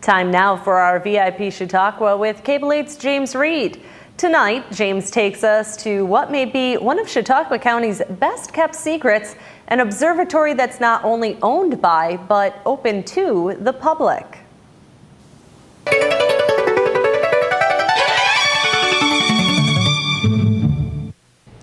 Time now for our VIP Chautauqua with Cable 8's James Reed. Tonight, James takes us to what may be one of Chautauqua County's best kept secrets, an observatory that's not only owned by, but open to the public.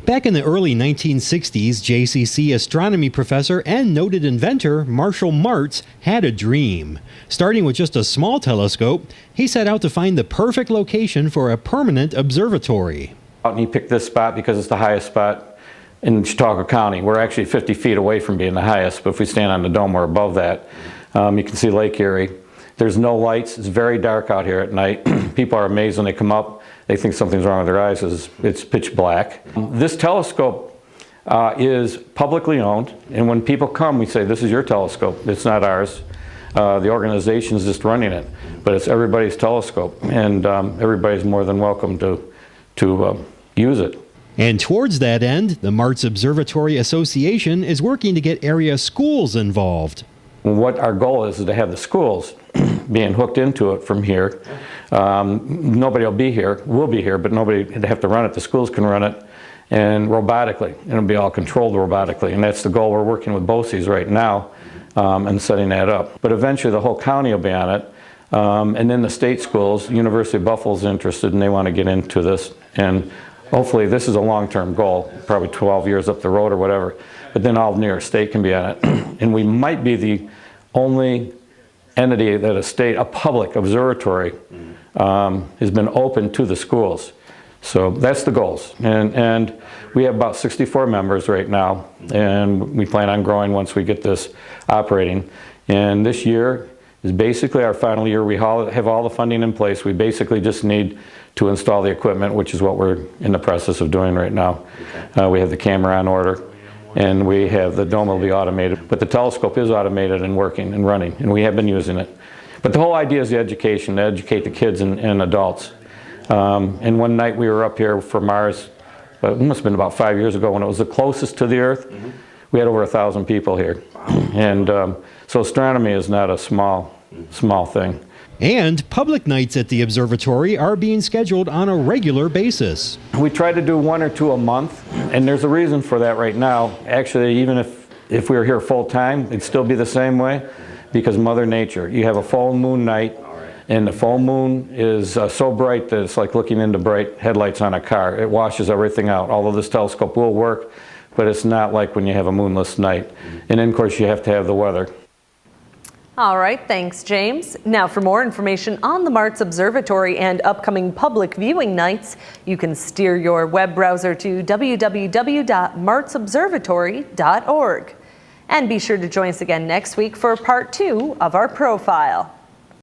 Back in the early 1960s, JCC astronomy professor and noted inventor Marshal Martz had a dream. Starting with just a small telescope, he set out to find the perfect location for a permanent observatory. And he picked this spot because it's the highest spot in Chautauqua County. We're actually 50 feet away from being the highest, but if we stand on the dome, we're above that. You can see Lake Erie. There's no lights. It's very dark out here at night. People are amazed when they come up. They think something's wrong with their eyes. It's pitch black. This telescope is publicly owned, and when people come, we say, this is your telescope. It's not ours. The organization's just running it, but it's everybody's telescope, and everybody's more than welcome to use it. And towards that end, the Martz Observatory Association is working to get area schools involved. What our goal is to have the schools being hooked into it from here. Nobody will be here. We'll be here, but nobody would have to run it. The schools can run it, and robotically. It'll be all controlled robotically, and that's the goal. We're working with BOCES right now and setting that up. But eventually the whole county will be on it. And then the state schools, University of Buffalo's interested, and they want to get into this. And hopefully this is a long-term goal, probably 12 years up the road or whatever. But then all of New York State can be on it. And we might be the only entity that a public observatory has been open to the schools. So that's the goals. And we have about 64 members right now, and we plan on growing once we get this operating. And this year is basically our final year. We have all the funding in place. We basically just need to install the equipment, which is what we're in the process of doing right now. We have the camera on order, and we have the dome will be automated. But the telescope is automated and working and running, and we have been using it. But the whole idea is the education, to educate the kids and adults. And one night we were up here for Mars, it must have been about 5 years ago when it was the closest to the Earth. We had over 1,000 people here. And so astronomy is not a small thing. And public nights at the observatory are being scheduled on a regular basis. We try to do 1 or 2 a month, and there's a reason for that right now. Actually, even if we were here full time, it'd still be the same way, because Mother Nature. You have a full moon night, and the full moon is so bright that it's like looking into bright headlights on a car. It washes everything out. Although this telescope will work, but it's not like when you have a moonless night. And then, of course, you have to have the weather. All right, thanks, James. Now, for more information on the Martz Observatory and upcoming public viewing nights, you can steer your web browser to www.martzobservatory.org. And be sure to join us again next week for part 2 of our profile.